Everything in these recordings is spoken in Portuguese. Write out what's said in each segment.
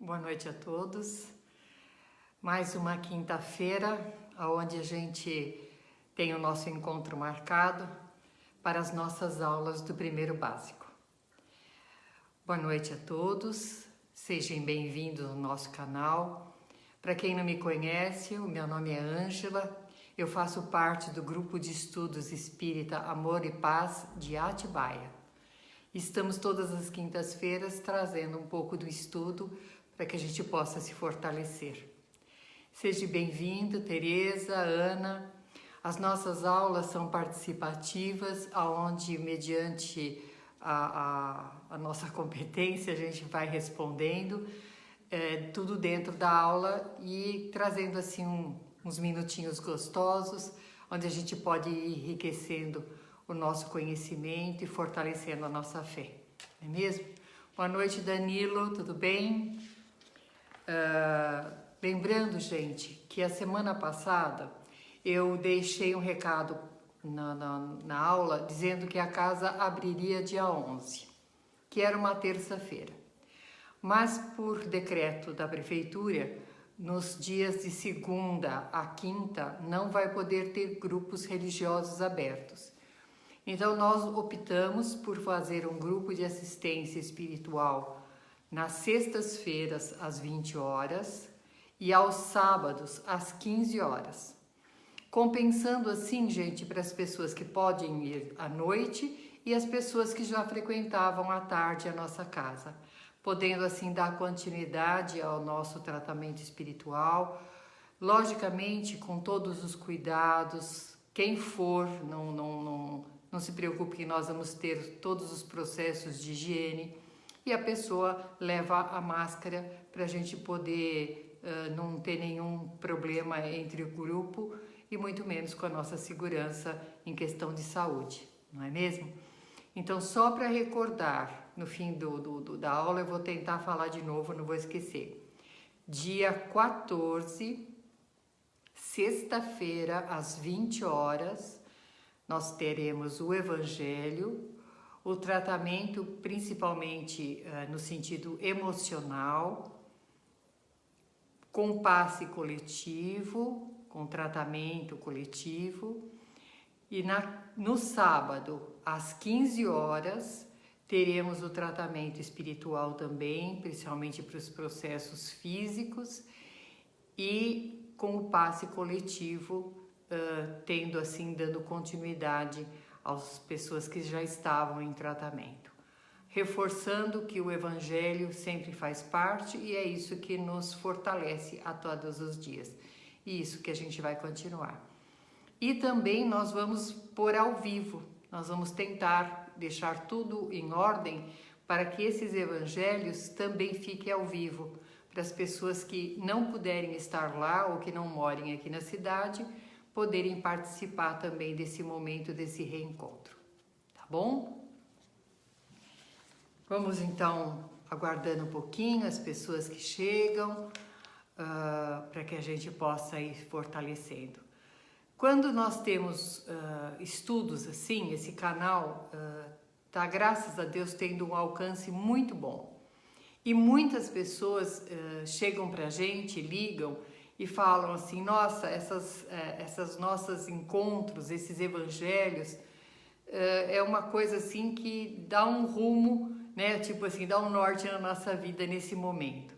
Boa noite a todos. Mais uma quinta-feira, onde a gente tem o nosso encontro marcado para as nossas aulas do primeiro básico. Boa noite a todos, sejam bem-vindos ao nosso canal. Para quem não me conhece, o meu nome é Ângela, eu faço parte do grupo de estudos Espírita Amor e Paz de Atibaia. Estamos todas as quintas-feiras trazendo um pouco do estudo para que a gente possa se fortalecer. Seja bem-vindo, Tereza, Ana. As nossas aulas são participativas, onde mediante a nossa competência a gente vai respondendo, tudo dentro da aula e trazendo assim uns minutinhos gostosos, onde a gente pode ir enriquecendo o nosso conhecimento e fortalecendo a nossa fé, não é mesmo? Boa noite, Danilo, tudo bem? Lembrando, gente, que a semana passada eu deixei um recado na aula dizendo que a casa abriria dia 11, que era uma terça-feira. Mas por decreto da prefeitura, nos dias de segunda a quinta não vai poder ter grupos religiosos abertos. Então nós optamos por fazer um grupo de assistência espiritual nas sextas-feiras às 20 horas e aos sábados às 15 horas. Compensando assim, gente, para as pessoas que podem ir à noite e as pessoas que já frequentavam à tarde a nossa casa, podendo assim dar continuidade ao nosso tratamento espiritual, logicamente com todos os cuidados. Quem for, não se preocupe que nós vamos ter todos os processos de higiene e a pessoa leva a máscara para a gente poder não ter nenhum problema entre o grupo e muito menos com a nossa segurança em questão de saúde, não é mesmo? Então, só para recordar, no fim da aula eu vou tentar falar de novo, não vou esquecer. Dia 14, sexta-feira, às 20 horas, nós teremos o Evangelho, o tratamento principalmente no sentido emocional, com passe coletivo, com tratamento coletivo. E no sábado, às 15 horas, teremos o tratamento espiritual também, principalmente para os processos físicos, e com o passe coletivo, tendo assim, dando continuidade às pessoas que já estavam em tratamento. Reforçando que o Evangelho sempre faz parte e é isso que nos fortalece a todos os dias. E isso que a gente vai continuar. E também nós vamos pôr ao vivo, nós vamos tentar deixar tudo em ordem para que esses evangelhos também fiquem ao vivo, para as pessoas que não puderem estar lá ou que não morem aqui na cidade, poderem participar também desse momento, desse reencontro, tá bom? Vamos então aguardando um pouquinho as pessoas que chegam, para que a gente possa ir fortalecendo. Quando nós temos estudos assim, esse canal está, graças a Deus, tendo um alcance muito bom. E muitas pessoas chegam para a gente, ligam e falam assim, nossa, essas nossos encontros, esses evangelhos, é uma coisa assim que dá um rumo, né? Tipo assim, dá um norte na nossa vida nesse momento.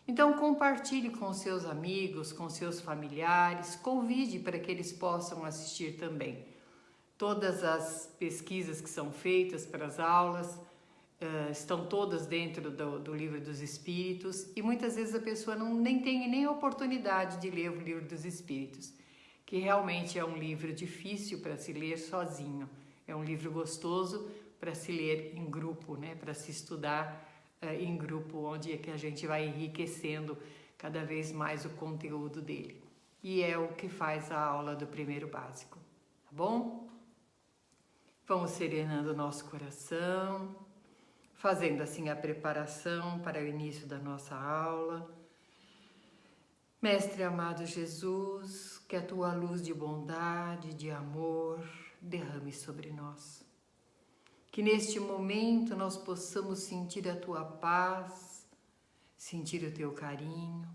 Então compartilhe com seus amigos, com seus familiares, convide para que eles possam assistir também. Todas as pesquisas que são feitas para as aulas estão todas dentro do Livro dos Espíritos e muitas vezes a pessoa nem tem nem a oportunidade de ler o Livro dos Espíritos, que realmente é um livro difícil para se ler sozinho, é um livro gostoso para se ler em grupo, né? Para se estudar em grupo, onde é que a gente vai enriquecendo cada vez mais o conteúdo dele. E é o que faz a aula do primeiro básico, tá bom? Vamos serenando o nosso coração, fazendo assim a preparação para o início da nossa aula. Mestre amado Jesus, que a tua luz de bondade, de amor, derrame sobre nós. Que neste momento nós possamos sentir a tua paz, sentir o teu carinho,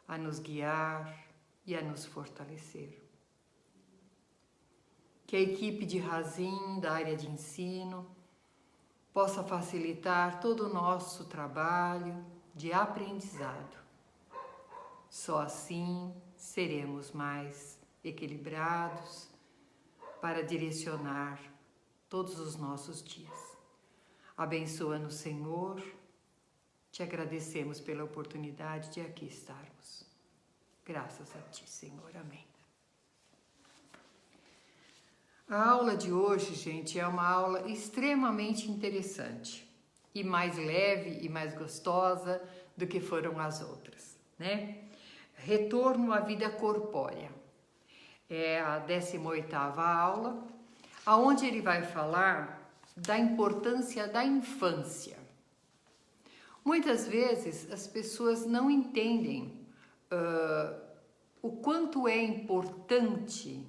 a nos guiar e a nos fortalecer. Que a equipe de Razin, da área de ensino, possa facilitar todo o nosso trabalho de aprendizado. Só assim seremos mais equilibrados para direcionar todos os nossos dias. Abençoa-nos, Senhor. Te agradecemos pela oportunidade de aqui estarmos. Graças a Ti, Senhor. Amém. A aula de hoje, gente, é uma aula extremamente interessante e mais leve e mais gostosa do que foram as outras, né? Retorno à vida corpórea. É a 18ª aula, aonde ele vai falar da importância da infância. Muitas vezes as pessoas não entendem o quanto é importante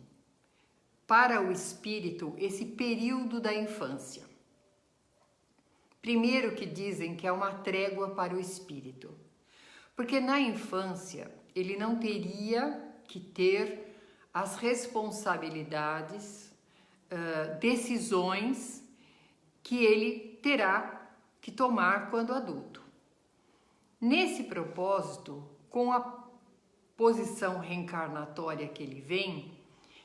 para o espírito esse período da infância. Primeiro que dizem que é uma trégua para o espírito, porque na infância ele não teria que ter as responsabilidades, decisões que ele terá que tomar quando adulto. Nesse propósito, com a posição reencarnatória que ele vem,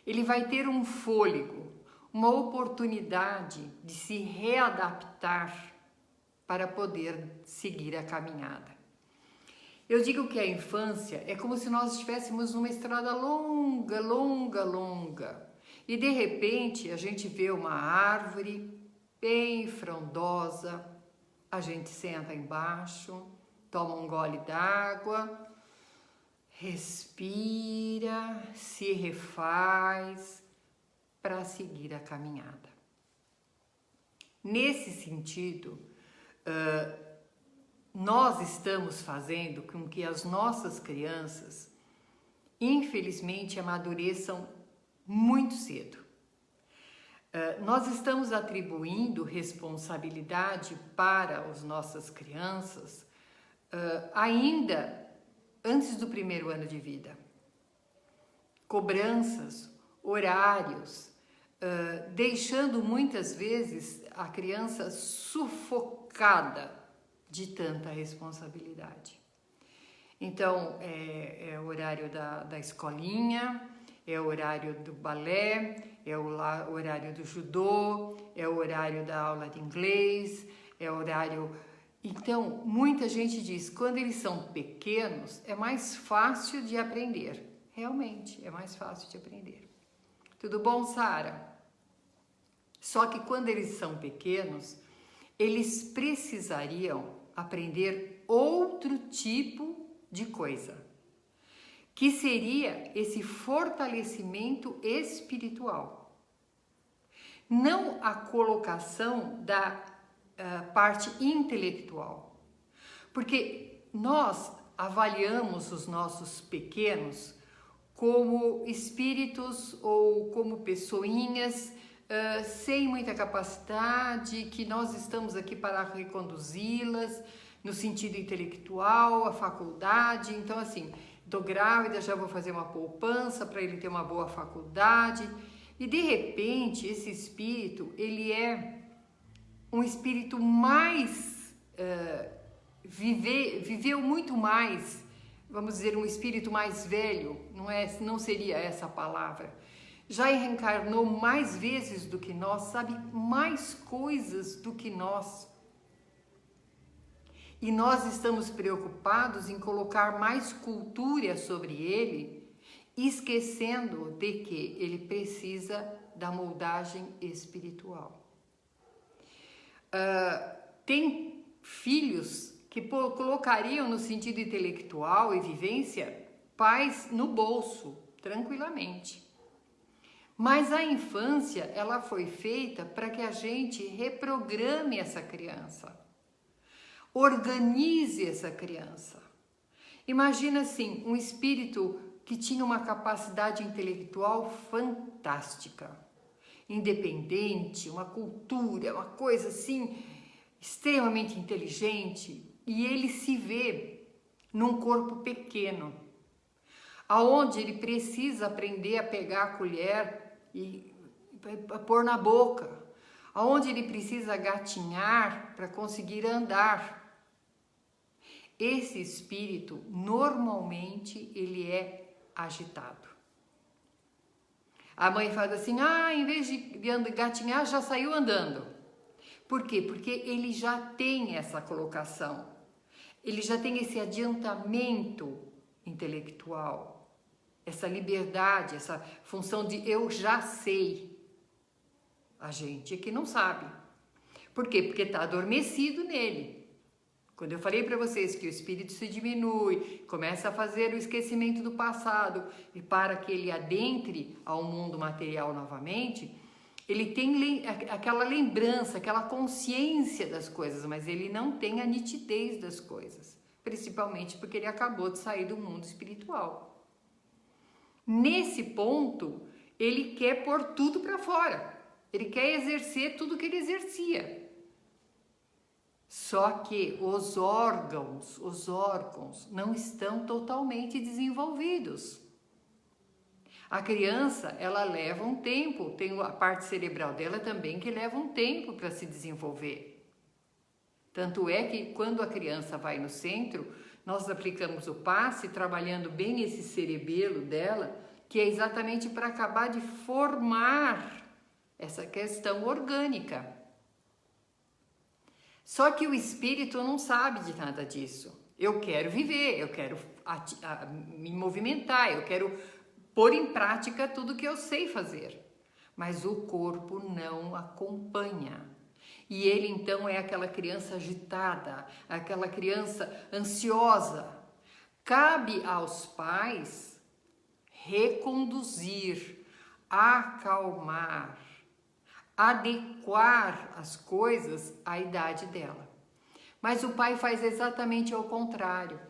ele vai ter um fôlego, uma oportunidade de se readaptar para poder seguir a caminhada. Eu digo que a infância é como se nós estivéssemos numa estrada longa, longa, longa, e de repente a gente vê uma árvore bem frondosa, a gente senta embaixo, toma um gole d'água, respira, se refaz para seguir a caminhada. Nesse sentido, nós estamos fazendo com que as nossas crianças, infelizmente, amadureçam muito cedo. Nós estamos atribuindo responsabilidade para as nossas crianças ainda antes do primeiro ano de vida. Cobranças, horários, deixando muitas vezes a criança sufocada de tanta responsabilidade. Então, é o horário da escolinha, é o horário do balé, é o horário do judô, é o horário da aula de inglês, é o horário... Então, muita gente diz, quando eles são pequenos, é mais fácil de aprender. Realmente, é mais fácil de aprender. Tudo bom, Sara? Só que quando eles são pequenos, eles precisariam aprender outro tipo de coisa, que seria esse fortalecimento espiritual. Não a colocação da parte intelectual, porque nós avaliamos os nossos pequenos como espíritos ou como pessoinhas sem muita capacidade, que nós estamos aqui para reconduzi-las no sentido intelectual, a faculdade. Então, assim, tô grávida, já vou fazer uma poupança para ele ter uma boa faculdade. E de repente, esse espírito, ele é um espírito mais, viveu muito mais, vamos dizer, um espírito mais velho, não seria essa a palavra, já reencarnou mais vezes do que nós, sabe mais coisas do que nós. E nós estamos preocupados em colocar mais cultura sobre ele, esquecendo de que ele precisa da moldagem espiritual. Tem filhos que colocariam no sentido intelectual e vivência pais no bolso, tranquilamente. Mas a infância, ela foi feita para que a gente reprograme essa criança, organize essa criança. Imagina assim, um espírito que tinha uma capacidade intelectual fantástica, independente, uma cultura, uma coisa assim, extremamente inteligente, e ele se vê num corpo pequeno, aonde ele precisa aprender a pegar a colher e pôr na boca, aonde ele precisa gatinhar para conseguir andar. Esse espírito, normalmente, ele é agitado. A mãe fala assim, em vez de gatinhar, já saiu andando. Por quê? Porque ele já tem essa colocação, ele já tem esse adiantamento intelectual, essa liberdade, essa função de eu já sei. A gente é que não sabe. Por quê? Porque está adormecido nele. Quando eu falei para vocês que o espírito se diminui, começa a fazer o esquecimento do passado e para que ele adentre ao mundo material novamente, ele tem aquela lembrança, aquela consciência das coisas, mas ele não tem a nitidez das coisas, principalmente porque ele acabou de sair do mundo espiritual. Nesse ponto, ele quer pôr tudo para fora, ele quer exercer tudo que ele exercia. Só que os órgãos não estão totalmente desenvolvidos. A criança, ela leva um tempo, tem a parte cerebral dela também que leva um tempo para se desenvolver. Tanto é que quando a criança vai no centro, nós aplicamos o passe, trabalhando bem esse cerebelo dela, que é exatamente para acabar de formar essa questão orgânica. Só que o espírito não sabe de nada disso. Eu quero viver, eu quero me movimentar, eu quero pôr em prática tudo que eu sei fazer. Mas o corpo não acompanha. E ele então é aquela criança agitada, aquela criança ansiosa. Cabe aos pais reconduzir, acalmar, adequar as coisas à idade dela. Mas o pai faz exatamente ao contrário.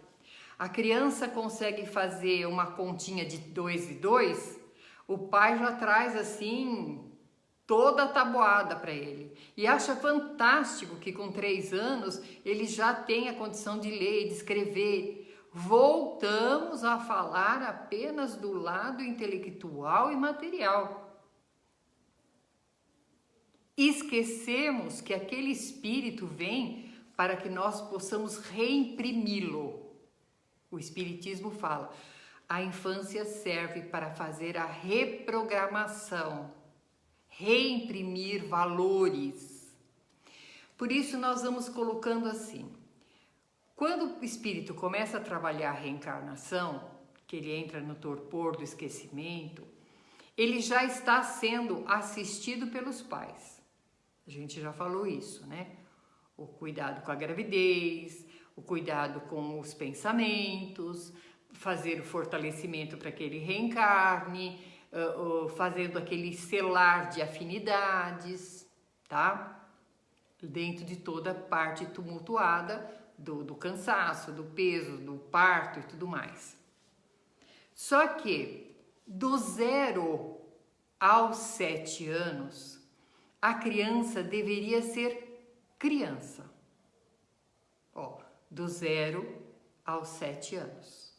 A criança consegue fazer uma continha de 2 e 2, o pai já traz assim toda a tabuada para ele. E acha fantástico que com 3 anos ele já tem a condição de ler e de escrever. Voltamos a falar apenas do lado intelectual e material. Esquecemos que aquele espírito vem para que nós possamos reimprimi-lo. O espiritismo fala, a infância serve para fazer a reprogramação, reimprimir valores. Por isso nós vamos colocando assim, quando o espírito começa a trabalhar a reencarnação, que ele entra no torpor do esquecimento, ele já está sendo assistido pelos pais. A gente já falou isso, né? O cuidado com a gravidez, o cuidado com os pensamentos, fazer o fortalecimento para que ele reencarne, fazendo aquele selar de afinidades, tá? Dentro de toda a parte tumultuada do cansaço, do peso, do parto e tudo mais. Só que do 0 aos 7 anos, a criança deveria ser criança. Do 0 aos 7 anos.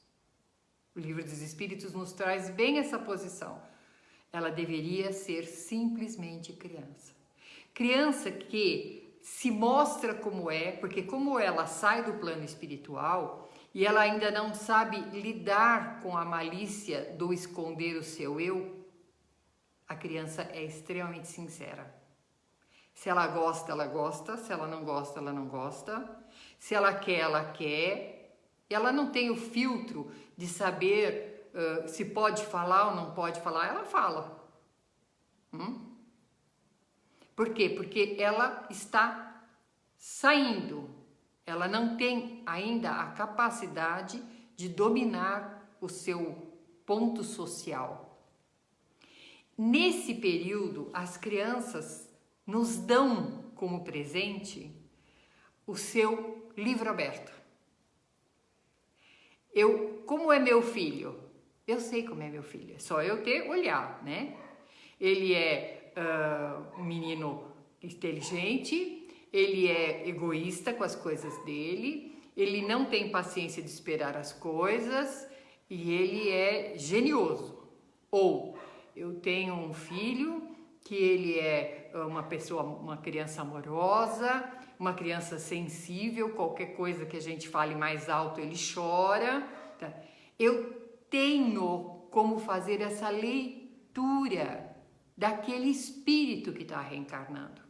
O Livro dos Espíritos nos traz bem essa posição. Ela deveria ser simplesmente criança. Criança que se mostra como é, porque como ela sai do plano espiritual e ela ainda não sabe lidar com a malícia do esconder o seu eu, a criança é extremamente sincera. Se ela gosta, ela gosta. Se ela não gosta, ela não gosta. Se ela quer, ela quer. Ela não tem o filtro de saber se pode falar ou não pode falar. Ela fala. Por quê? Porque ela está saindo. Ela não tem ainda a capacidade de dominar o seu ponto social. Nesse período, as crianças nos dão como presente o seu livro aberto. Como é meu filho? Eu sei como é meu filho, é só eu olhar, né? Ele é um menino inteligente, ele é egoísta com as coisas dele, ele não tem paciência de esperar as coisas e ele é genioso. Ou eu tenho um filho que ele é uma criança amorosa, uma criança sensível, qualquer coisa que a gente fale mais alto ele chora. Tá? Eu tenho como fazer essa leitura daquele espírito que está reencarnando.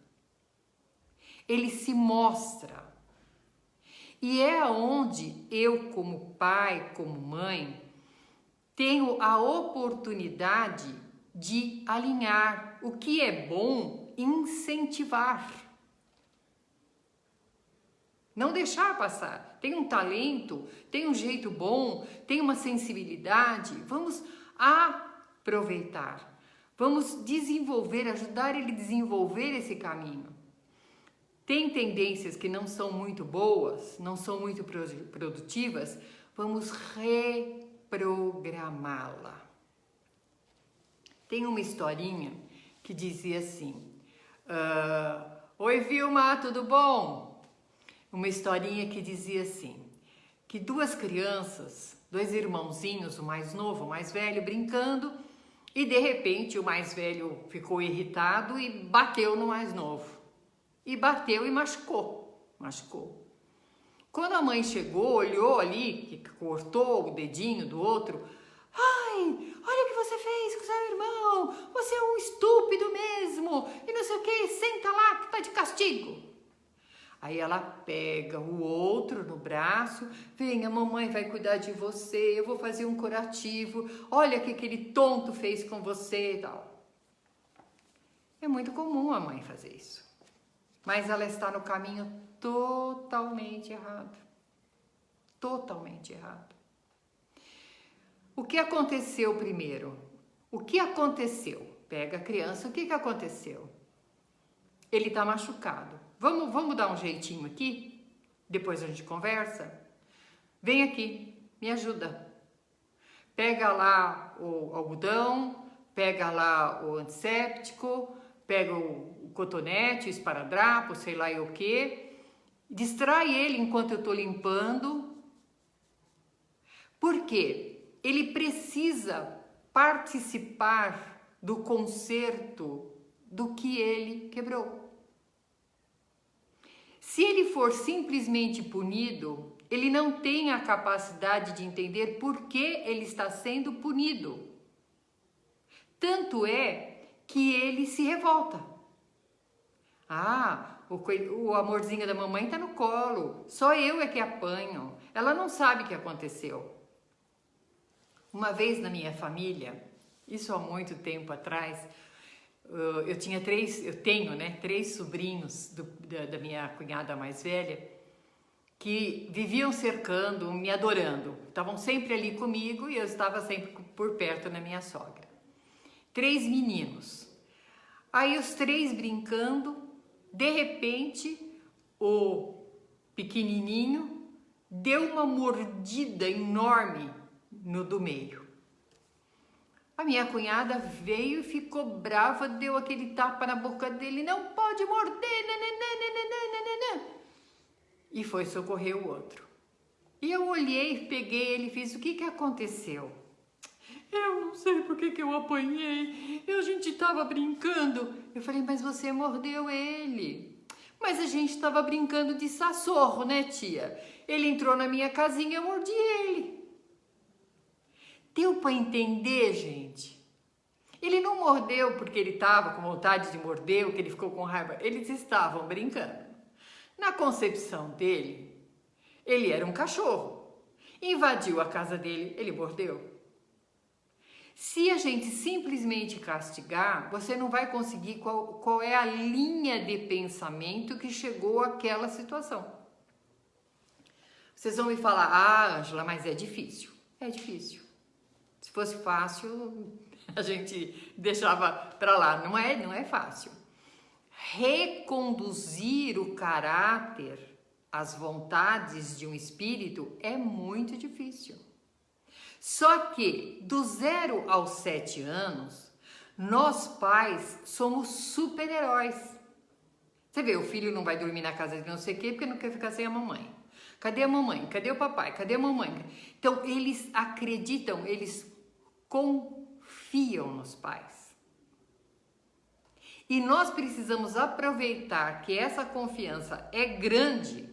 Ele se mostra. E é onde eu, como pai, como mãe, tenho a oportunidade de alinhar o que é bom, incentivar. Não deixar passar. Tem um talento, tem um jeito bom, tem uma sensibilidade. Vamos aproveitar. Vamos desenvolver, ajudar ele a desenvolver esse caminho. Tem tendências que não são muito boas, não são muito produtivas, vamos reprogramá-la. Tem uma historinha que dizia assim, Oi Vilma, tudo bom? Uma historinha que dizia assim, que duas crianças, dois irmãozinhos, o mais novo, o mais velho, brincando, e de repente o mais velho ficou irritado e bateu no mais novo. E bateu e machucou. Quando a mãe chegou, olhou ali, que cortou o dedinho do outro. Ai, olha o que você fez com seu irmão. Você é um estúpido mesmo. E não sei o que, senta lá que tá de castigo. Aí ela pega o outro no braço. Vem, a mamãe vai cuidar de você. Eu vou fazer um curativo. Olha o que aquele tonto fez com você e tal. É muito comum a mãe fazer isso. Mas ela está no caminho totalmente errado. Totalmente errado. O que aconteceu primeiro? O que aconteceu? Pega a criança, o que aconteceu? Ele está machucado. Vamos dar um jeitinho aqui? Depois a gente conversa? Vem aqui, me ajuda. Pega lá o algodão, pega lá o antisséptico, pega o cotonete, o esparadrapo, sei lá o que, distrai ele enquanto eu estou limpando. Por quê? Ele precisa participar do conserto do que ele quebrou. Se ele for simplesmente punido, ele não tem a capacidade de entender por que ele está sendo punido. Tanto é que ele se revolta. O amorzinho da mamãe tá no colo, só eu é que apanho. Ela não sabe o que aconteceu. Uma vez na minha família, isso há muito tempo atrás, eu tenho três sobrinhos da minha cunhada mais velha que viviam cercando, me adorando. Estavam sempre ali comigo e eu estava sempre por perto da minha sogra. 3 meninos. Aí os 3 brincando. De repente, o pequenininho deu uma mordida enorme no do meio. A minha cunhada veio e ficou brava, deu aquele tapa na boca dele, não pode morder, nananana. E foi socorrer o outro. E eu olhei, peguei ele e fiz, o que aconteceu? Eu não sei por que eu apanhei, a gente estava brincando. Eu falei, mas você mordeu ele. Mas a gente estava brincando de sassorro, né, tia? Ele entrou na minha casinha, eu mordi ele. Deu para entender, gente? Ele não mordeu porque ele estava com vontade de morder ou que ele ficou com raiva. Eles estavam brincando. Na concepção dele, ele era um cachorro. Invadiu a casa dele, ele mordeu. Se a gente simplesmente castigar, você não vai conseguir qual é a linha de pensamento que chegou àquela situação. Vocês vão me falar, Ângela, mas é difícil. É difícil. Se fosse fácil, a gente deixava para lá. Não é fácil. Reconduzir o caráter, as vontades de um espírito é muito difícil. Só que do 0 aos 7 anos, nós pais somos super-heróis. Você vê, o filho não vai dormir na casa de não sei o quê porque não quer ficar sem a mamãe. Cadê a mamãe? Cadê o papai? Cadê a mamãe? Então, eles acreditam, eles confiam nos pais. E nós precisamos aproveitar que essa confiança é grande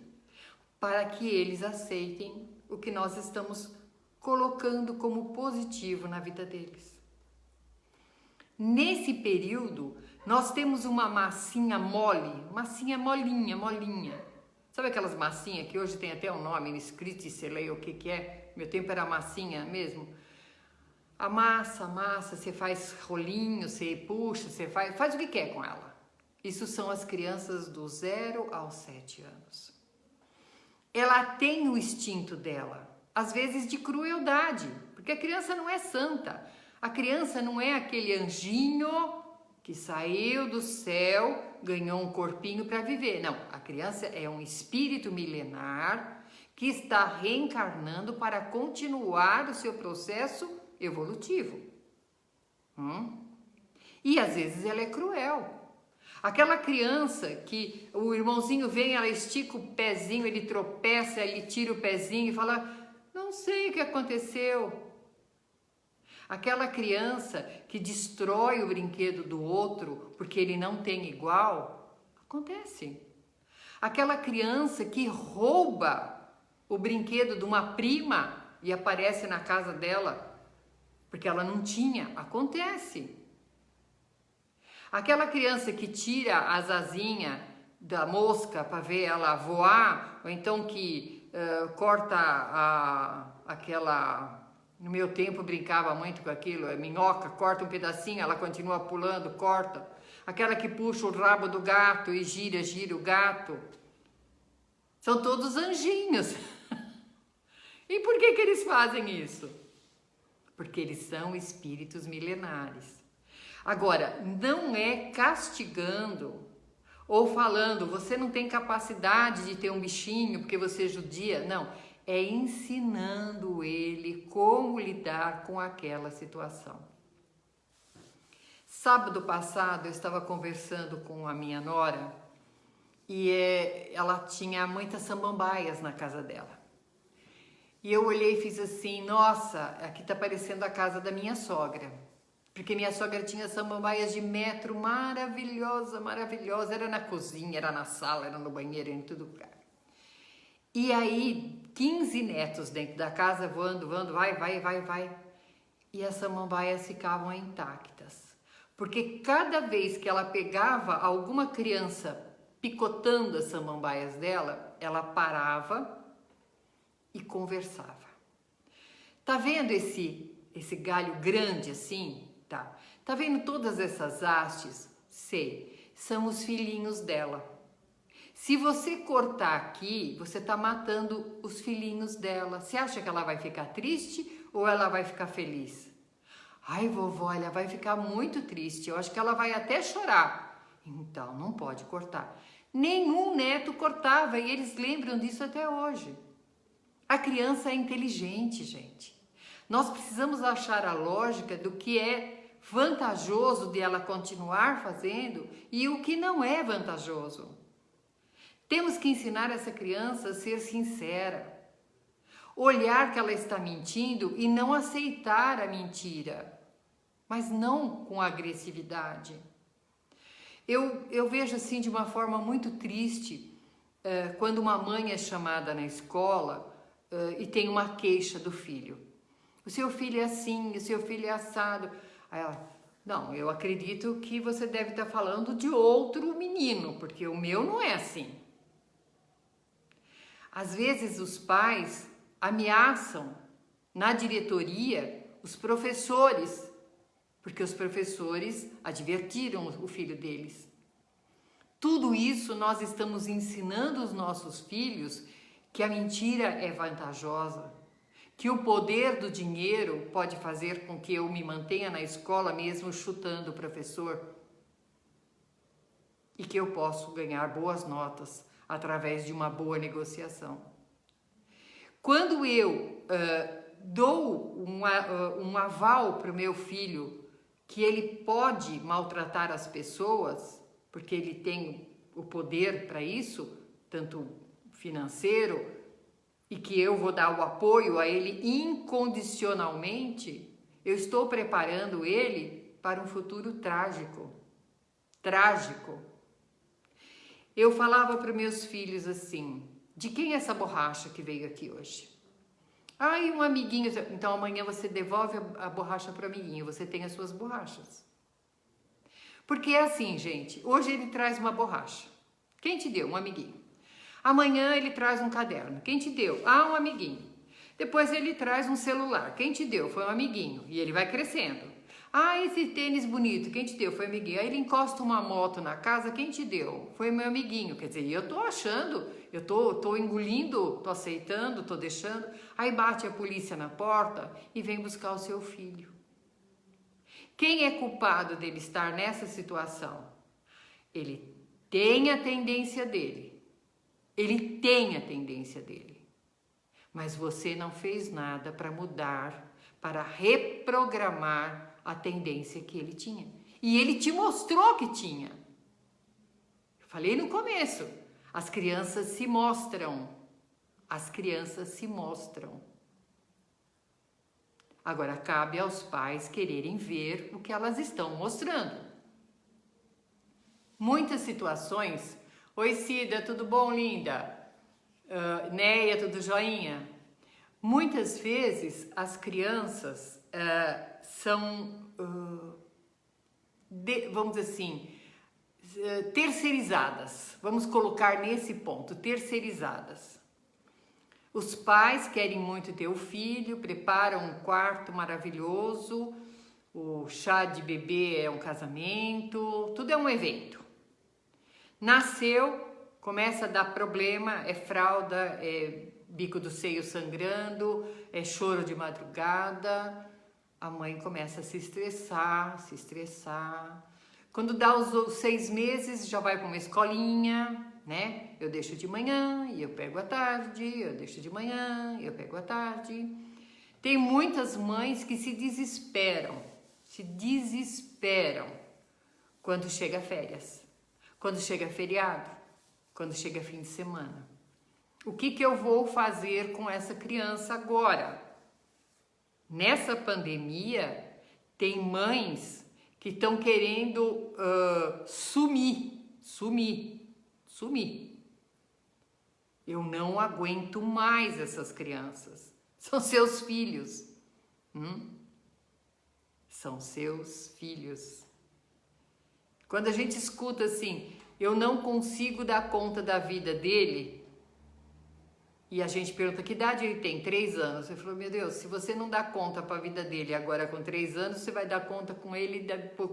para que eles aceitem o que nós estamos colocando como positivo na vida deles. Nesse período, nós temos uma massinha mole, massinha molinha. Sabe aquelas massinhas que hoje tem até um nome escrito e você lê o que é? Meu tempo era massinha mesmo. A massa, você faz rolinho, você puxa, você faz o que quer com ela. Isso são as crianças do 0 aos 7 anos. Ela tem o instinto dela, às vezes de crueldade, porque a criança não é santa. A criança não é aquele anjinho que saiu do céu, ganhou um corpinho para viver. Não, a criança é um espírito milenar que está reencarnando para continuar o seu processo evolutivo. E às vezes ela é cruel. Aquela criança que o irmãozinho vem, ela estica o pezinho, ele tropeça, ele tira o pezinho e fala, não sei o que aconteceu. Aquela criança que destrói o brinquedo do outro porque ele não tem igual, acontece. Aquela criança que rouba o brinquedo de uma prima e aparece na casa dela porque ela não tinha, acontece. Aquela criança que tira as asinhas da mosca para ver ela voar, ou então que corta aquela... No meu tempo brincava muito com aquilo, a minhoca, corta um pedacinho, ela continua pulando, corta. Aquela que puxa o rabo do gato e gira o gato. São todos anjinhos. E por que eles fazem isso? Porque eles são espíritos milenares. Agora, não é castigando ou falando, você não tem capacidade de ter um bichinho porque você é judia. Não, é ensinando ele como lidar com aquela situação. Sábado passado eu estava conversando com a minha nora e ela tinha muitas samambaias na casa dela. E eu olhei e fiz assim, nossa, aqui tá parecendo a casa da minha sogra. Porque minha sogra tinha samambaias de metro, maravilhosa, era na cozinha, era na sala, era no banheiro, em todo lugar. E aí, 15 netos dentro da casa, voando, vai. E as samambaias ficavam intactas. Porque cada vez que ela pegava alguma criança picotando as samambaias dela, ela parava e conversava. Tá vendo esse galho grande assim? Tá vendo todas essas hastes? Sei, são os filhinhos dela. Se você cortar aqui, você tá matando os filhinhos dela. Você acha que ela vai ficar triste ou ela vai ficar feliz? Ai, vovó, ela vai ficar muito triste. Eu acho que ela vai até chorar. Então, não pode cortar. Nenhum neto cortava e eles lembram disso até hoje. A criança é inteligente, gente. Nós precisamos achar a lógica do que é vantajoso de ela continuar fazendo e o que não é vantajoso. Temos que ensinar essa criança a ser sincera, olhar que ela está mentindo e não aceitar a mentira, mas não com agressividade. Eu vejo assim de uma forma muito triste quando uma mãe é chamada na escola e tem uma queixa do filho. O seu filho é assim, o seu filho é assado. Aí ela, não, eu acredito que você deve estar falando de outro menino, porque o meu não é assim. Às vezes os pais ameaçam na diretoria os professores, porque os professores advertiram o filho deles. Tudo isso nós estamos ensinando os nossos filhos que a mentira é vantajosa, que o poder do dinheiro pode fazer com que eu me mantenha na escola mesmo chutando o professor e que eu posso ganhar boas notas através de uma boa negociação. Quando eu dou um aval para o meu filho que ele pode maltratar as pessoas, porque ele tem o poder para isso, tanto financeiro, e que eu vou dar o apoio a ele incondicionalmente, eu estou preparando ele para um futuro trágico. Trágico. Eu falava para meus filhos assim: de quem é essa borracha que veio aqui hoje? E um amiguinho. Então amanhã você devolve a borracha para o amiguinho, você tem as suas borrachas. Porque é assim, gente, hoje ele traz uma borracha. Quem te deu? Um amiguinho. Amanhã ele traz um caderno. Quem te deu? Um amiguinho. Depois ele traz um celular. Quem te deu? Foi um amiguinho. E ele vai crescendo. Esse tênis bonito. Quem te deu? Foi um amiguinho. Aí ele encosta uma moto na casa. Quem te deu? Foi meu amiguinho. Quer dizer, eu tô achando, eu tô engolindo, tô aceitando, tô deixando. Aí bate a polícia na porta e vem buscar o seu filho. Quem é culpado dele estar nessa situação? Ele tem a tendência dele. Ele tem a tendência dele. Mas você não fez nada para mudar, para reprogramar a tendência que ele tinha. E ele te mostrou que tinha. Eu falei no começo, as crianças se mostram. As crianças se mostram. Agora cabe aos pais quererem ver o que elas estão mostrando. Muitas situações... Oi Cida, tudo bom, linda? Neia, tudo joinha? Muitas vezes as crianças são, vamos dizer assim, terceirizadas. Vamos colocar nesse ponto, terceirizadas. Os pais querem muito ter o filho, preparam um quarto maravilhoso, o chá de bebê é um casamento, tudo é um evento. Nasceu, começa a dar problema, é fralda, é bico do seio sangrando, é choro de madrugada. A mãe começa a se estressar. Quando dá os 6 meses, já vai para uma escolinha, né? Eu deixo de manhã e eu pego à tarde, eu deixo de manhã e eu pego à tarde. Tem muitas mães que se desesperam quando chega férias. Quando chega feriado, quando chega fim de semana. O que eu vou fazer com essa criança agora? Nessa pandemia, tem mães que estão querendo sumir. Eu não aguento mais essas crianças. São seus filhos. São seus filhos. Quando a gente escuta assim, eu não consigo dar conta da vida dele, e a gente pergunta que idade ele tem? 3 anos. Você falou, meu Deus, se você não dá conta para a vida dele agora com 3 anos, você vai dar conta com ele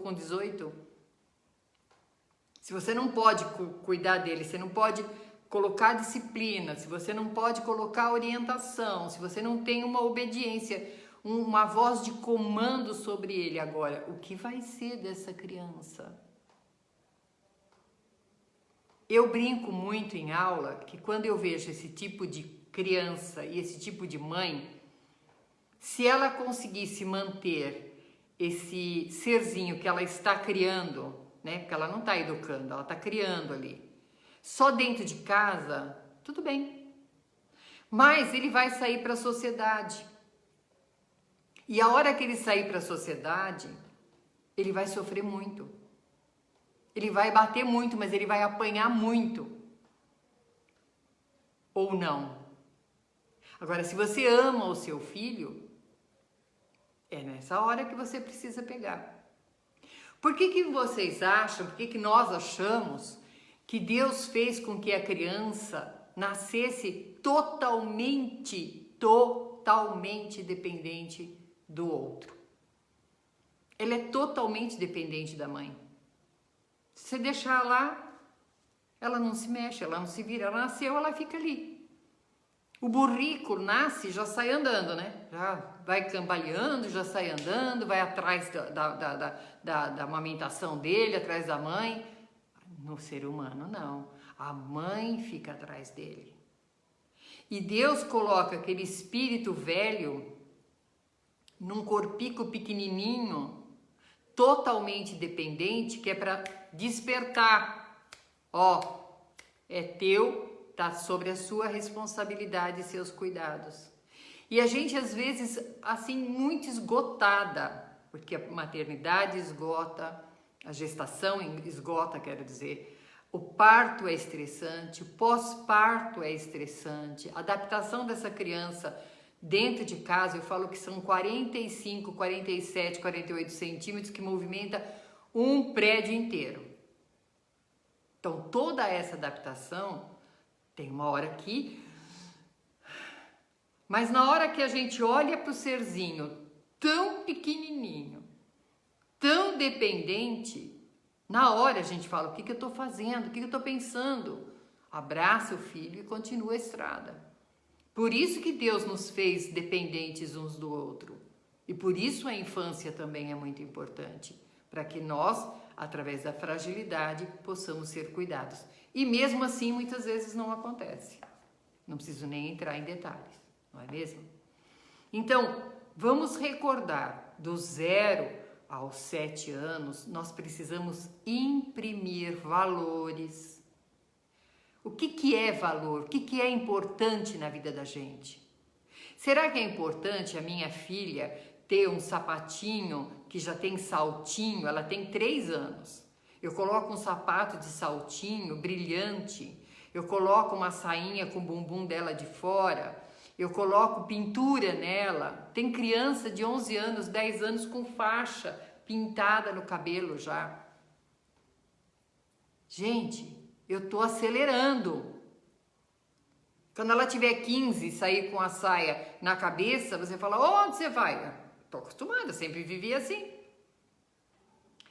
com 18? Se você não pode cuidar dele, você não pode colocar disciplina, se você não pode colocar orientação, se você não tem uma obediência, uma voz de comando sobre ele agora, o que vai ser dessa criança? Eu brinco muito em aula que quando eu vejo esse tipo de criança e esse tipo de mãe, se ela conseguisse manter esse serzinho que ela está criando, né? Porque ela não está educando, ela está criando ali, só dentro de casa, tudo bem. Mas ele vai sair para a sociedade. E a hora que ele sair para a sociedade, ele vai sofrer muito. Ele vai bater muito, mas ele vai apanhar muito. Ou não. Agora, se você ama o seu filho, é nessa hora que você precisa pegar. Por que vocês acham, por que nós achamos que Deus fez com que a criança nascesse totalmente dependente do outro? Ela é totalmente dependente da mãe. Se você deixar lá, ela não se mexe, ela não se vira. Ela nasceu, ela fica ali. O burrico nasce, já sai andando, né? Já vai cambaleando, já sai andando, vai atrás da amamentação dele, atrás da mãe. No ser humano, não. A mãe fica atrás dele. E Deus coloca aquele espírito velho num corpico pequenininho, totalmente dependente, que é para despertar. Ó, é teu, Está sobre a sua responsabilidade e seus cuidados. E a gente, às vezes, assim, muito esgotada, porque a maternidade esgota, a gestação esgota, quero dizer, o parto é estressante, o pós-parto é estressante, a adaptação dessa criança dentro de casa, eu falo que são 45, 47, 48 centímetros que movimenta um prédio inteiro. Então, toda essa adaptação tem uma hora que... Mas na hora que a gente olha para o serzinho tão pequenininho, tão dependente, na hora a gente fala, o que eu estou fazendo? O que eu estou pensando? Abraça o filho e continua a estrada. Por isso que Deus nos fez dependentes uns do outro. E por isso a infância também é muito importante, para que nós, através da fragilidade, possamos ser cuidados. E mesmo assim, muitas vezes não acontece. Não preciso nem entrar em detalhes, não é mesmo? Então, vamos recordar, do 0 aos 7 anos, nós precisamos imprimir valores. O que é valor? O que é importante na vida da gente? Será que é importante a minha filha ter um sapatinho que já tem saltinho? Ela tem 3 anos. Eu coloco um sapato de saltinho brilhante, eu coloco uma sainha com o bumbum dela de fora, eu coloco pintura nela. Tem criança de 11 anos, 10 anos com faixa pintada no cabelo já. Gente, eu tô acelerando. Quando ela tiver 15 e sair com a saia na cabeça, você fala, onde você vai? Tô acostumada, sempre vivi assim.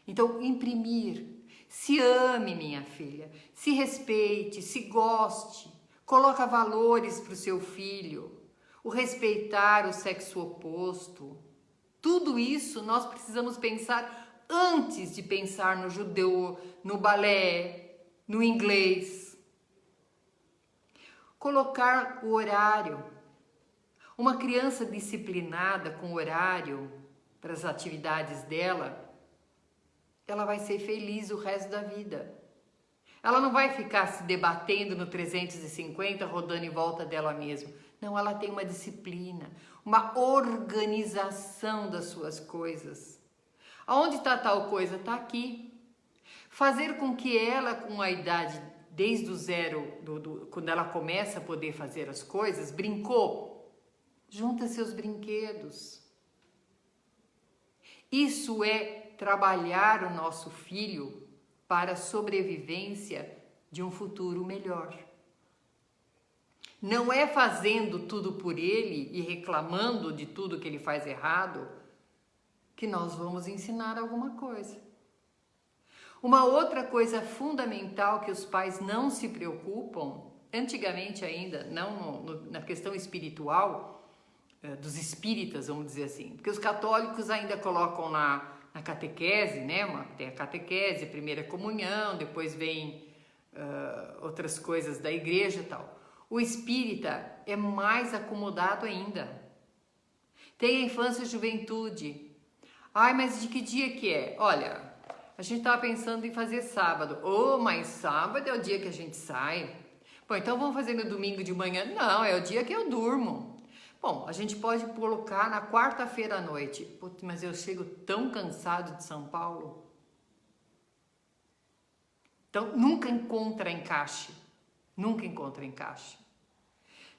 Então, imprimir. Se ame, minha filha. Se respeite, se goste. Coloca valores para o seu filho. O respeitar o sexo oposto. Tudo isso nós precisamos pensar antes de pensar no judeu, no balé, no inglês. Colocar o horário. Uma criança disciplinada com horário para as atividades dela, ela vai ser feliz o resto da vida. Ela não vai ficar se debatendo no 350, rodando em volta dela mesma. Não, ela tem uma disciplina, uma organização das suas coisas. Aonde está tal coisa? Está aqui. Fazer com que ela, com a idade, desde o 0, quando ela começa a poder fazer as coisas, brincou, junta seus brinquedos. Isso é trabalhar o nosso filho para a sobrevivência de um futuro melhor. Não é fazendo tudo por ele e reclamando de tudo que ele faz errado que nós vamos ensinar alguma coisa. Uma outra coisa fundamental que os pais não se preocupam, antigamente ainda, não na questão espiritual, dos espíritas, vamos dizer assim, porque os católicos ainda colocam na catequese, né? Tem a catequese, a primeira comunhão, depois vem outras coisas da igreja e tal. O espírita é mais acomodado ainda. Tem a infância e juventude. Ai, mas de que dia que é? Olha, a gente estava pensando em fazer sábado. Mas sábado é o dia que a gente sai. Bom, então vamos fazer no domingo de manhã? Não, é o dia que eu durmo. Bom, a gente pode colocar na quarta-feira à noite. Putz, mas eu chego tão cansado de São Paulo. Então, nunca encontra encaixe. Nunca encontra encaixe.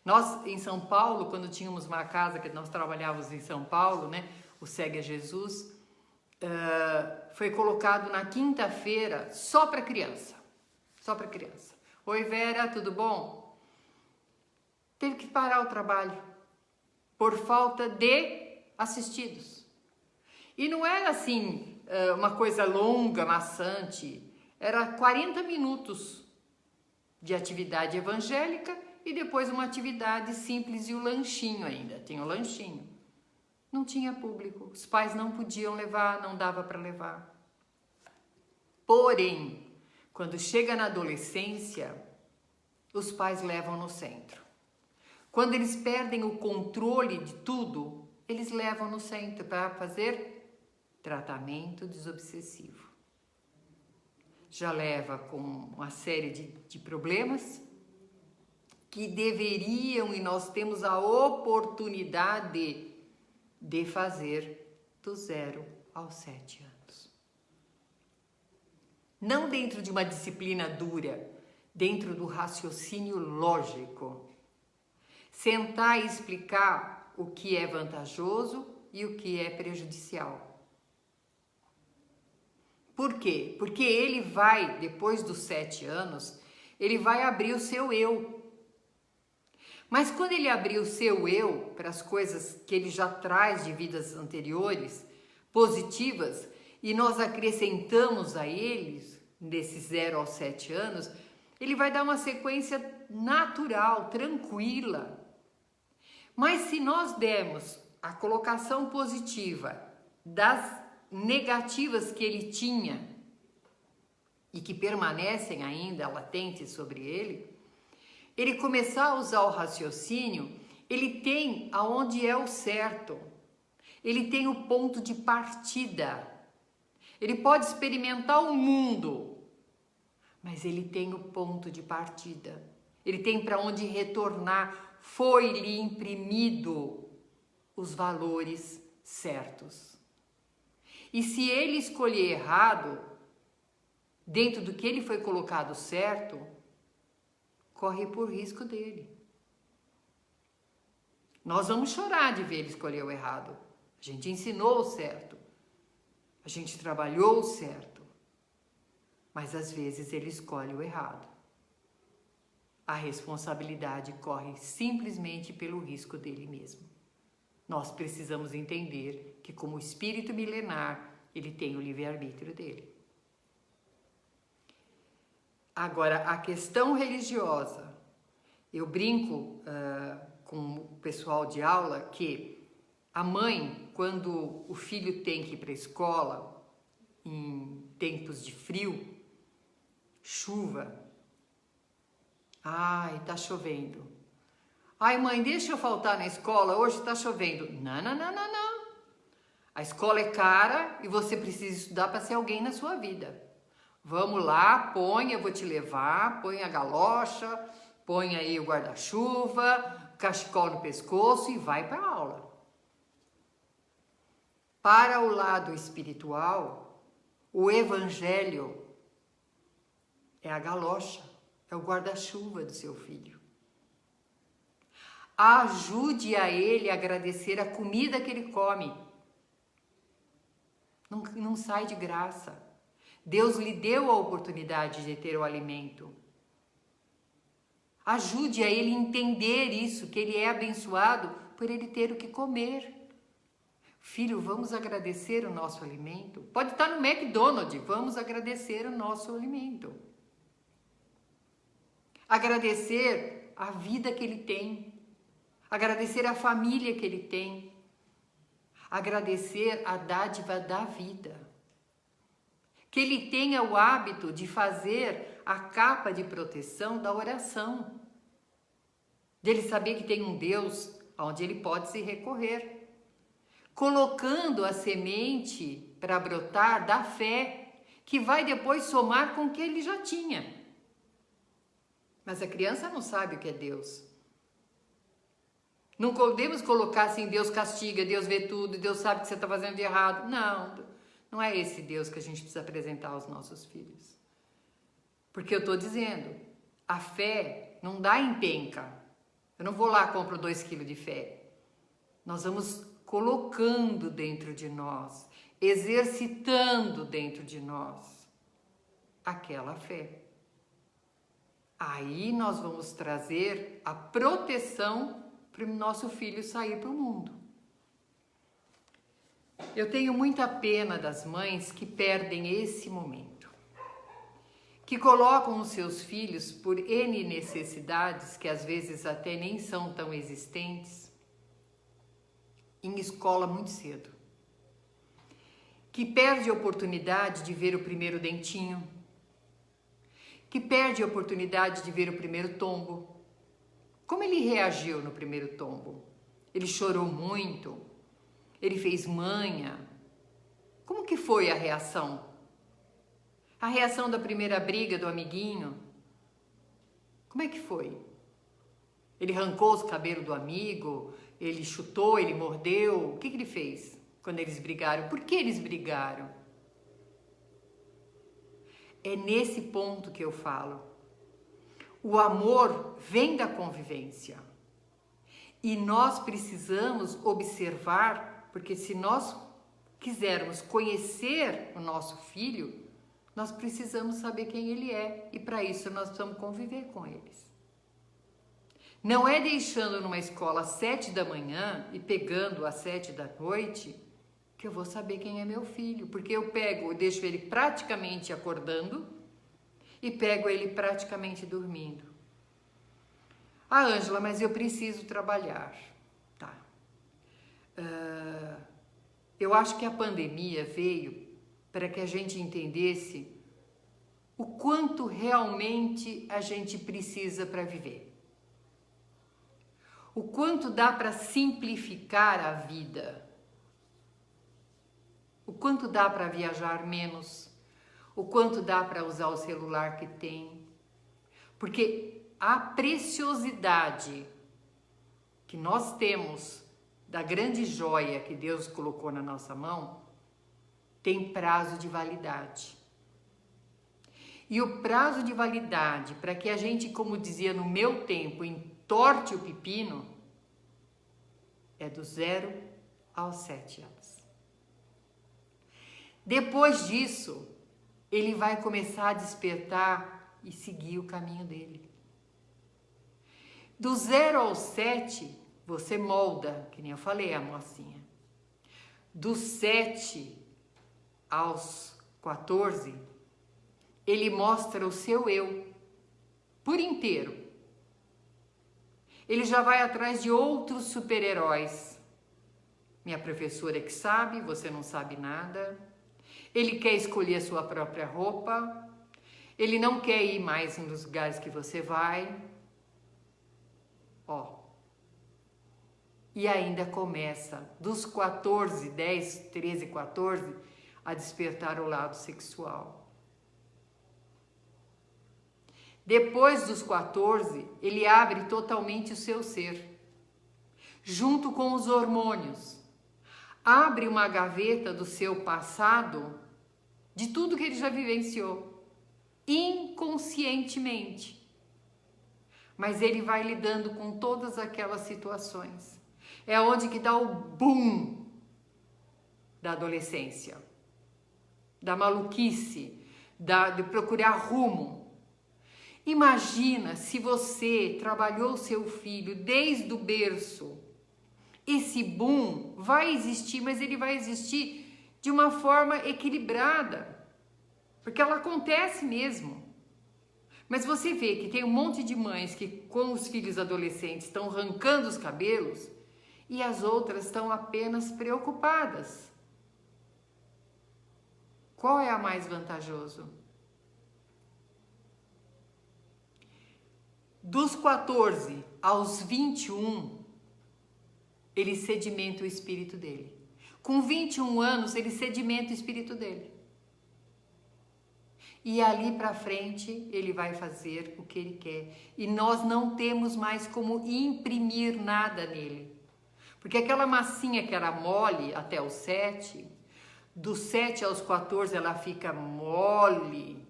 Nós, em São Paulo, quando tínhamos uma casa, que nós trabalhávamos em São Paulo, né? O Segue a Jesus, foi colocado na quinta-feira só para criança. Só para criança. Oi, Vera, tudo bom? Teve que parar o trabalho por falta de assistidos. E não era assim, uma coisa longa, maçante. Era 40 minutos de atividade evangélica e depois uma atividade simples e o lanchinho ainda. Tinha o lanchinho. Não tinha público. Os pais não podiam levar, não dava para levar. Porém, quando chega na adolescência, os pais levam no centro. Quando eles perdem o controle de tudo, eles levam no centro para fazer tratamento desobsessivo. Já leva com uma série de problemas, que deveriam e nós temos a oportunidade de fazer do 0 aos 7 anos. Não dentro de uma disciplina dura, dentro do raciocínio lógico. Sentar e explicar o que é vantajoso e o que é prejudicial. Por quê? Porque ele vai, depois dos 7 anos, ele vai abrir o seu eu. Mas quando ele abrir o seu eu para as coisas que ele já traz de vidas anteriores, positivas, e nós acrescentamos a eles, desses 0 aos 7 anos, ele vai dar uma sequência natural, tranquila. Mas se nós dermos a colocação positiva das negativas que ele tinha e que permanecem ainda latentes sobre ele começar a usar o raciocínio, ele tem aonde é o certo, ele tem o ponto de partida, ele pode experimentar o mundo, mas ele tem o ponto de partida, ele tem para onde retornar, foi-lhe imprimido os valores certos. E se ele escolher errado, dentro do que ele foi colocado certo, corre por risco dele. Nós vamos chorar de ver ele escolher o errado. A gente ensinou o certo. A gente trabalhou o certo. Mas às vezes ele escolhe o errado. A responsabilidade corre simplesmente pelo risco dele mesmo. Nós precisamos entender que, como espírito milenar, ele tem o livre-arbítrio dele. Agora, a questão religiosa, eu brinco com o pessoal de aula que a mãe, quando o filho tem que ir para a escola, em tempos de frio, chuva, ai, tá chovendo. Ai, mãe, deixa eu faltar na escola, hoje tá chovendo. Não, não, não, não, não. A escola é cara e você precisa estudar para ser alguém na sua vida. Vamos lá, põe, eu vou te levar, põe a galocha, põe aí o guarda-chuva, cachecol no pescoço e vai para a aula. Para o lado espiritual, o evangelho é a galocha, é o guarda-chuva do seu filho. Ajude a ele a agradecer a comida que ele come. Não sai de graça. Deus lhe deu a oportunidade de ter o alimento. Ajude a ele entender isso, que ele é abençoado por ele ter o que comer. Filho, vamos agradecer o nosso alimento? Pode estar no McDonald's, vamos agradecer o nosso alimento. Agradecer a vida que ele tem. Agradecer a família que ele tem. Agradecer a dádiva da vida. Que ele tenha o hábito de fazer a capa de proteção da oração. Dele saber que tem um Deus onde ele pode se recorrer. Colocando a semente para brotar da fé, que vai depois somar com o que ele já tinha. Mas a criança não sabe o que é Deus. Não podemos colocar assim, Deus castiga, Deus vê tudo, Deus sabe o que você está fazendo de errado. Não é esse Deus que a gente precisa apresentar aos nossos filhos. Porque eu estou dizendo, a fé não dá em penca. Eu não vou lá e compro 2 quilos de fé. Nós vamos colocando dentro de nós, exercitando dentro de nós aquela fé. Aí nós vamos trazer a proteção para o nosso filho sair para o mundo. Eu tenho muita pena das mães que perdem esse momento, que colocam os seus filhos por N necessidades, que às vezes até nem são tão existentes, em escola muito cedo, que perde a oportunidade de ver o primeiro dentinho, que perde a oportunidade de ver o primeiro tombo. Como ele reagiu no primeiro tombo? Ele chorou muito? Ele fez manha? Como que foi a reação? A reação da primeira briga do amiguinho? Como é que foi? Ele arrancou os cabelos do amigo, ele chutou, ele mordeu. O que ele fez quando eles brigaram? Por que eles brigaram? É nesse ponto que eu falo. O amor vem da convivência. E nós precisamos observar, porque se nós quisermos conhecer o nosso filho, nós precisamos saber quem ele é. E para isso nós precisamos conviver com eles. Não é deixando numa escola às 7 da manhã e pegando às 7 da noite que eu vou saber quem é meu filho. Porque eu deixo ele praticamente acordando e pego ele praticamente dormindo. Ah, Ângela, mas eu preciso trabalhar. Tá. Eu acho que a pandemia veio para que a gente entendesse o quanto realmente a gente precisa para viver. O quanto dá para simplificar a vida. O quanto dá para viajar menos. O quanto dá para usar o celular que tem. Porque a preciosidade que nós temos da grande joia que Deus colocou na nossa mão tem prazo de validade. E o prazo de validade para que a gente, como dizia no meu tempo, entorte o pepino, é do 0 aos 7 anos. Depois disso, ele vai começar a despertar e seguir o caminho dele. Do 0 aos 7, você molda, que nem eu falei, a mocinha. Do 7 aos 14, ele mostra o seu eu, por inteiro. Ele já vai atrás de outros super-heróis. Minha professora que sabe, você não sabe nada. Ele quer escolher a sua própria roupa. Ele não quer ir mais nos lugares que você vai. Ó. E ainda começa, dos 14, 10, 13, 14, a despertar o lado sexual. Depois dos 14, ele abre totalmente o seu ser, junto com os hormônios. Abre uma gaveta do seu passado, de tudo que ele já vivenciou, inconscientemente. Mas ele vai lidando com todas aquelas situações. É onde que dá o boom da adolescência, da maluquice, de procurar rumo. Imagina se você trabalhou seu filho desde o berço. Esse boom vai existir, mas ele vai existir de uma forma equilibrada, porque ela acontece mesmo. Mas você vê que tem um monte de mães que com os filhos adolescentes estão arrancando os cabelos e as outras estão apenas preocupadas. Qual é a mais vantajosa? Dos 14 aos 21, ele sedimenta o espírito dele. Com 21 anos, ele sedimenta o espírito dele. E ali para frente, ele vai fazer o que ele quer. E nós não temos mais como imprimir nada nele. Porque aquela massinha que era mole até os 7, dos 7 aos 14 ela fica mole.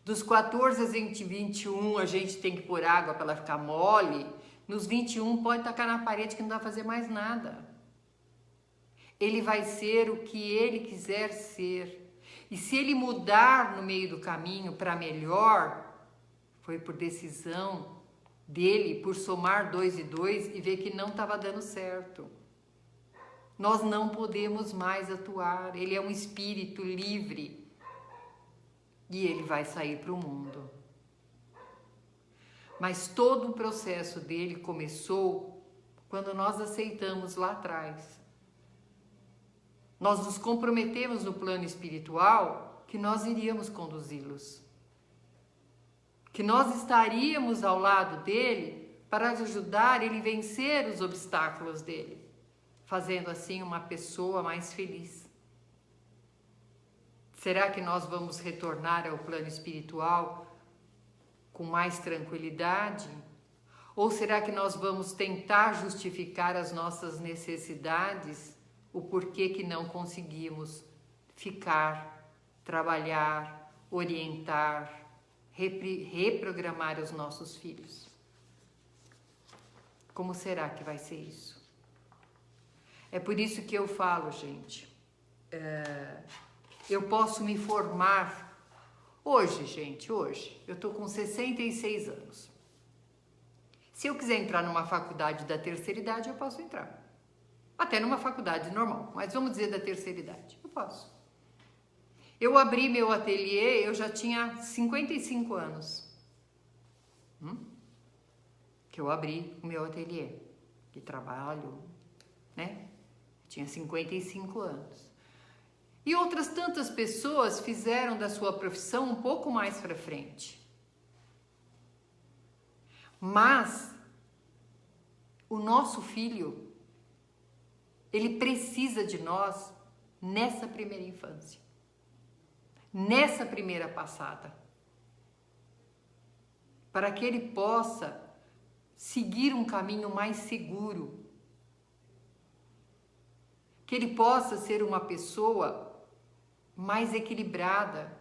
Dos 14 aos 21 a gente tem que pôr água para ela ficar mole. Nos 21 pode tacar na parede que não vai fazer mais nada. Ele vai ser o que ele quiser ser. E se ele mudar no meio do caminho para melhor, foi por decisão dele, por somar 2 e 2 e ver que não estava dando certo. Nós não podemos mais atuar. Ele é um espírito livre. E ele vai sair para o mundo. Mas todo o processo dele começou quando nós aceitamos lá atrás. Nós nos comprometemos no plano espiritual que nós iríamos conduzi-los. Que nós estaríamos ao lado dele para ajudar ele a vencer os obstáculos dele, fazendo assim uma pessoa mais feliz. Será que nós vamos retornar ao plano espiritual com mais tranquilidade? Ou será que nós vamos tentar justificar as nossas necessidades, o porquê que não conseguimos ficar, trabalhar, orientar, reprogramar os nossos filhos? Como será que vai ser isso? É por isso que eu falo, gente, eu posso me formar hoje, gente, hoje. Eu tô com 66 anos. Se eu quiser entrar numa faculdade da terceira idade, eu posso entrar. Até numa faculdade normal, mas vamos dizer da terceira idade, eu posso. Eu abri meu ateliê, eu já tinha 55 anos. Que eu abri o meu ateliê de trabalho, né? Eu tinha 55 anos. E outras tantas pessoas fizeram da sua profissão um pouco mais para frente. Mas o nosso filho, ele precisa de nós nessa primeira infância, nessa primeira passada, para que ele possa seguir um caminho mais seguro, que ele possa ser uma pessoa mais equilibrada,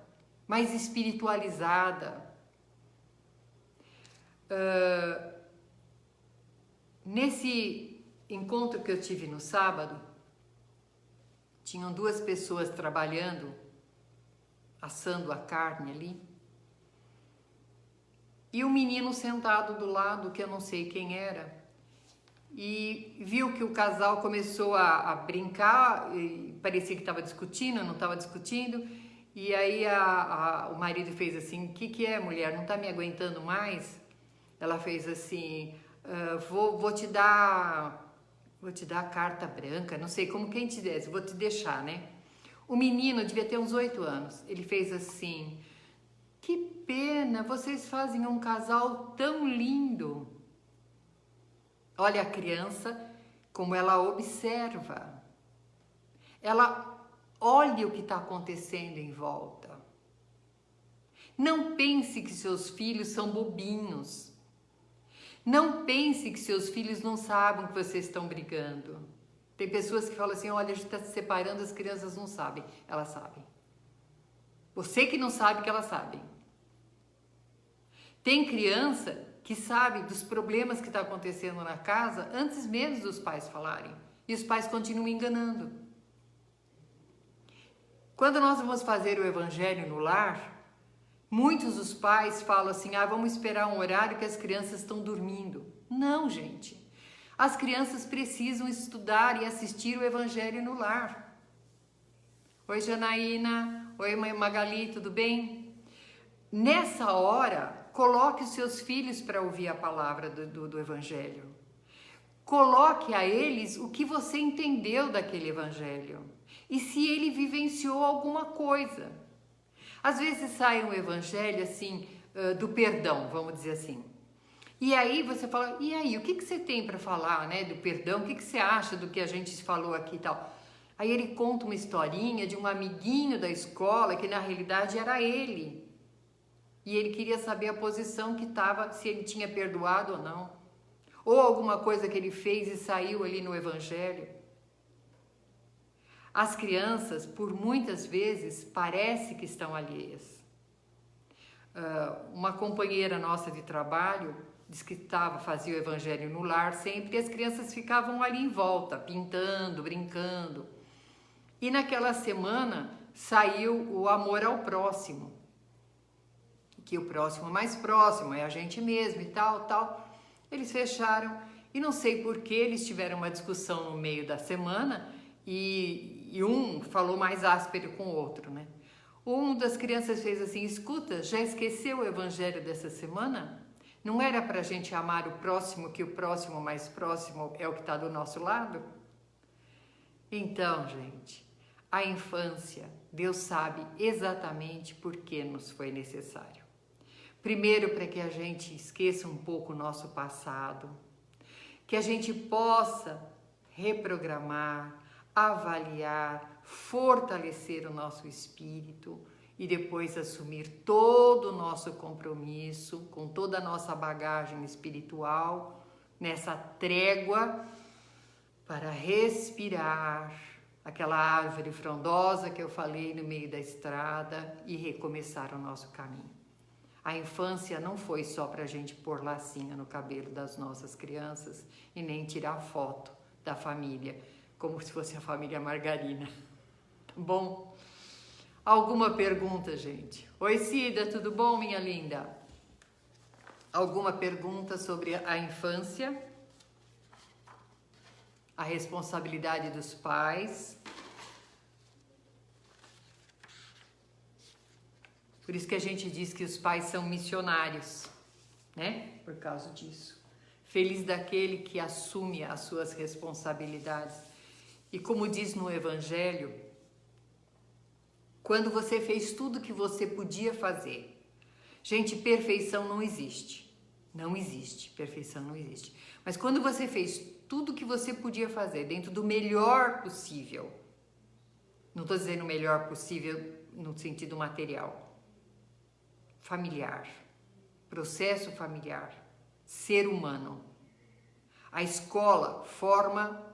mais espiritualizada. Nesse encontro que eu tive no sábado, tinham 2 pessoas trabalhando, assando a carne ali, e um menino sentado do lado, que eu não sei quem era, e viu que o casal começou a brincar, e parecia que estava discutindo, não estava discutindo, e aí o marido fez assim: o que é, mulher, não está me aguentando mais? Ela fez assim: vou te dar a carta branca, não sei, como quem te desse, vou te deixar, né? O menino devia ter uns 8 anos, ele fez assim: que pena, vocês fazem um casal tão lindo. Olha a criança, como ela observa, ela olha o que está acontecendo em volta. Não pense que seus filhos são bobinhos. Não pense que seus filhos não sabem que vocês estão brigando. Tem pessoas que falam assim: olha, a gente está se separando, as crianças não sabem. Elas sabem. Você que não sabe que elas sabem. Tem criança que sabe dos problemas que está acontecendo na casa antes mesmo dos pais falarem. E os pais continuam enganando. Quando nós vamos fazer o evangelho no lar, muitos dos pais falam assim: vamos esperar um horário que as crianças estão dormindo. Não, gente. As crianças precisam estudar e assistir o evangelho no lar. Oi, Janaína. Oi, mãe Magali, tudo bem? Nessa hora, coloque os seus filhos para ouvir a palavra do evangelho. Coloque a eles o que você entendeu daquele evangelho. E se ele vivenciou alguma coisa. Às vezes sai um evangelho assim, do perdão, vamos dizer assim. E aí você fala: e aí, o que você tem para falar, né, do perdão? O que você acha do que a gente falou aqui e tal? Aí ele conta uma historinha de um amiguinho da escola que na realidade era ele. E ele queria saber a posição que estava, se ele tinha perdoado ou não. Ou alguma coisa que ele fez e saiu ali no evangelho. As crianças, por muitas vezes, parece que estão alheias. Uma companheira nossa de trabalho disse que fazia o evangelho no lar sempre, e as crianças ficavam ali em volta, pintando, brincando. E naquela semana saiu o amor ao próximo. Que o próximo mais próximo é a gente mesmo e tal. Eles fecharam e não sei por que eles tiveram uma discussão no meio da semana e um falou mais áspero com o outro, né? Um das crianças fez assim: escuta, já esqueceu o evangelho dessa semana? Não era para a gente amar o próximo, que o próximo mais próximo é o que está do nosso lado? Então, gente, a infância, Deus sabe exatamente por que nos foi necessário. Primeiro, para que a gente esqueça um pouco o nosso passado, que a gente possa reprogramar, avaliar, fortalecer o nosso espírito e depois assumir todo o nosso compromisso, com toda a nossa bagagem espiritual, nessa trégua para respirar aquela árvore frondosa que eu falei no meio da estrada e recomeçar o nosso caminho. A infância não foi só para a gente pôr lacinha no cabelo das nossas crianças e nem tirar foto da família, como se fosse a família Margarina. Bom, alguma pergunta, gente? Oi, Cida, tudo bom, minha linda? Alguma pergunta sobre a infância? A responsabilidade dos pais? Por isso que a gente diz que os pais são missionários, né? Por causa disso. Feliz daquele que assume as suas responsabilidades. E como diz no Evangelho, quando você fez tudo que você podia fazer. Gente, perfeição não existe. Não existe, perfeição não existe. Mas quando você fez tudo que você podia fazer dentro do melhor possível, não estou dizendo o melhor possível no sentido material, familiar, processo familiar, ser humano. A escola forma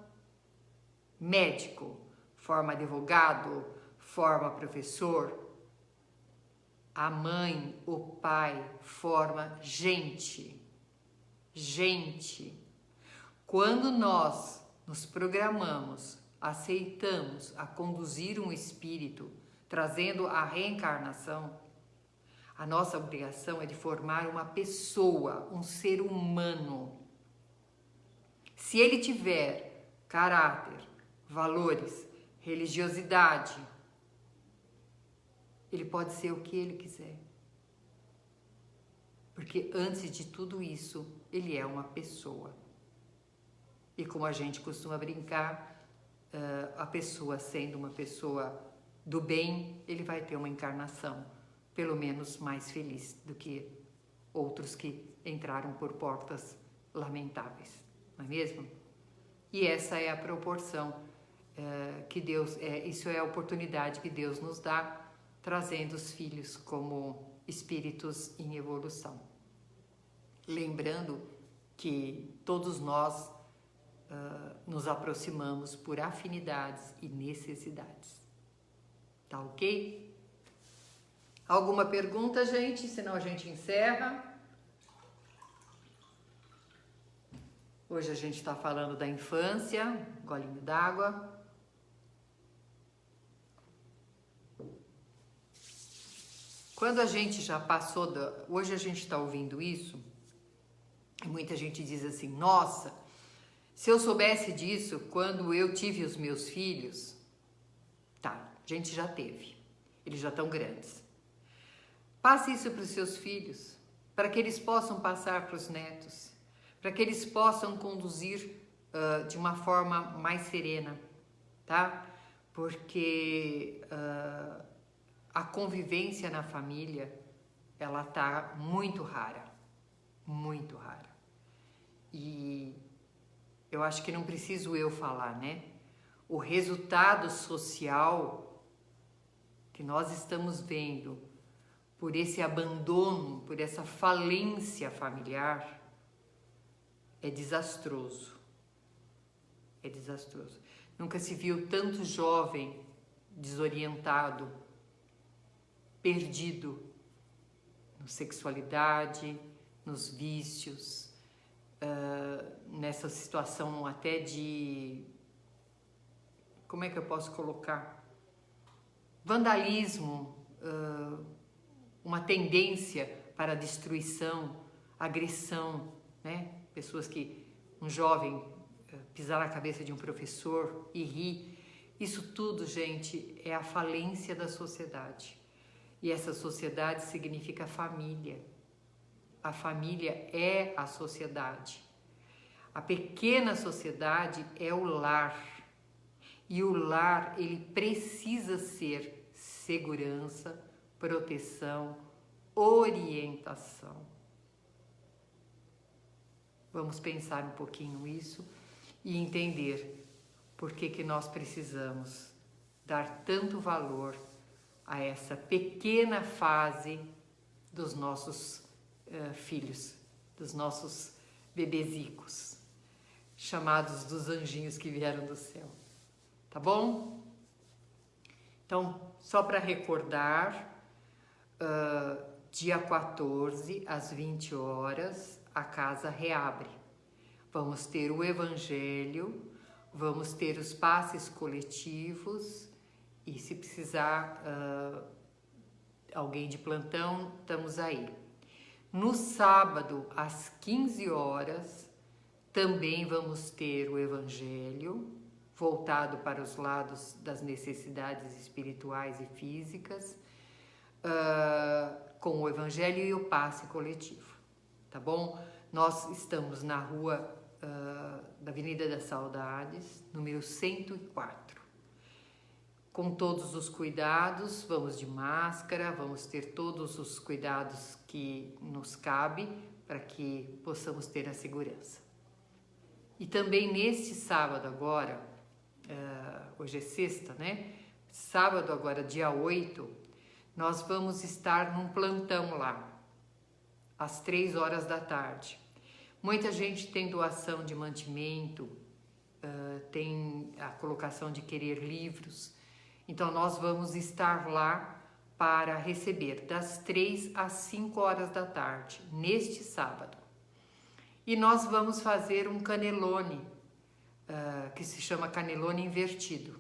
médico, forma advogado, forma professor. A mãe, o pai, forma gente. Gente. Quando nós nos programamos, aceitamos a conduzir um espírito, trazendo a reencarnação, a nossa obrigação é de formar uma pessoa, um ser humano. Se ele tiver caráter, valores, religiosidade, ele pode ser o que ele quiser. Porque antes de tudo isso, ele é uma pessoa. E como a gente costuma brincar, a pessoa sendo uma pessoa do bem, ele vai ter uma encarnação, pelo menos mais feliz do que outros que entraram por portas lamentáveis, não é mesmo? E essa é a proporção que Deus, isso é a oportunidade que Deus nos dá, trazendo os filhos como espíritos em evolução. Lembrando que todos nós nos aproximamos por afinidades e necessidades. Tá ok? Alguma pergunta, gente? Senão a gente encerra. Hoje a gente está falando da infância, golinho d'água. Quando a gente já passou hoje a gente está ouvindo isso, e muita gente diz assim, nossa, se eu soubesse disso quando eu tive os meus filhos, tá, a gente já teve, eles já estão grandes. Passe isso para os seus filhos, para que eles possam passar para os netos, para que eles possam conduzir de uma forma mais serena, tá? Porque a convivência na família, ela tá muito rara, muito rara. E eu acho que não preciso eu falar, né? O resultado social que nós estamos vendo por esse abandono, por essa falência familiar, é desastroso. É desastroso. Nunca se viu tanto jovem desorientado, perdido na sexualidade, nos vícios, nessa situação até de, como é que eu posso colocar? Vandalismo, uma tendência para destruição, agressão, né? Pessoas que, um jovem pisar na cabeça de um professor e rir, isso tudo, gente, é a falência da sociedade. E essa sociedade significa família. A família é a sociedade. A pequena sociedade é o lar. E o lar, ele precisa ser segurança, proteção, orientação. Vamos pensar um pouquinho isso e entender por que nós precisamos dar tanto valor a essa pequena fase dos nossos filhos, dos nossos bebezicos, chamados dos anjinhos que vieram do céu. Tá bom? Então, só para recordar, dia 14, às 20 horas, a casa reabre. Vamos ter o Evangelho, vamos ter os passes coletivos e, se precisar alguém de plantão, estamos aí. No sábado, às 15 horas, também vamos ter o Evangelho, voltado para os lados das necessidades espirituais e físicas, com o Evangelho e o passe coletivo, tá bom? Nós estamos na rua da Avenida das Saudades, número 104. Com todos os cuidados, vamos de máscara, vamos ter todos os cuidados que nos cabe para que possamos ter a segurança. E também neste sábado agora, hoje é sexta, né? Sábado agora, dia 8, nós vamos estar num plantão lá, às 3 horas da tarde. Muita gente tem doação de mantimento, tem a colocação de querer livros. Então, nós vamos estar lá para receber das 3 às 5 horas da tarde, neste sábado. E nós vamos fazer um canelone, que se chama canelone invertido.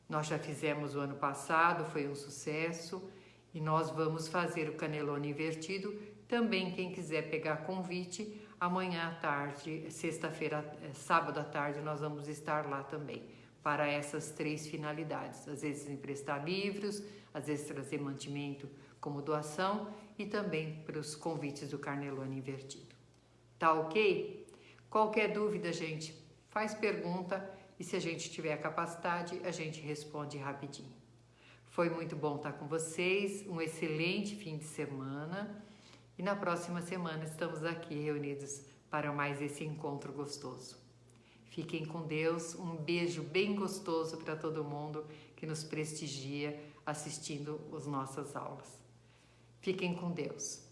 Nós já fizemos o ano passado, foi um sucesso, e nós vamos fazer o canelone invertido. Também quem quiser pegar convite, amanhã à tarde, sexta-feira, sábado à tarde, nós vamos estar lá também, para essas 3 finalidades. Às vezes emprestar livros, às vezes trazer mantimento como doação e também para os convites do canelone invertido. Tá ok? Qualquer dúvida, gente, faz pergunta e se a gente tiver a capacidade, a gente responde rapidinho. Foi muito bom estar com vocês, um excelente fim de semana e na próxima semana estamos aqui reunidos para mais esse encontro gostoso. Fiquem com Deus, um beijo bem gostoso para todo mundo que nos prestigia assistindo as nossas aulas. Fiquem com Deus.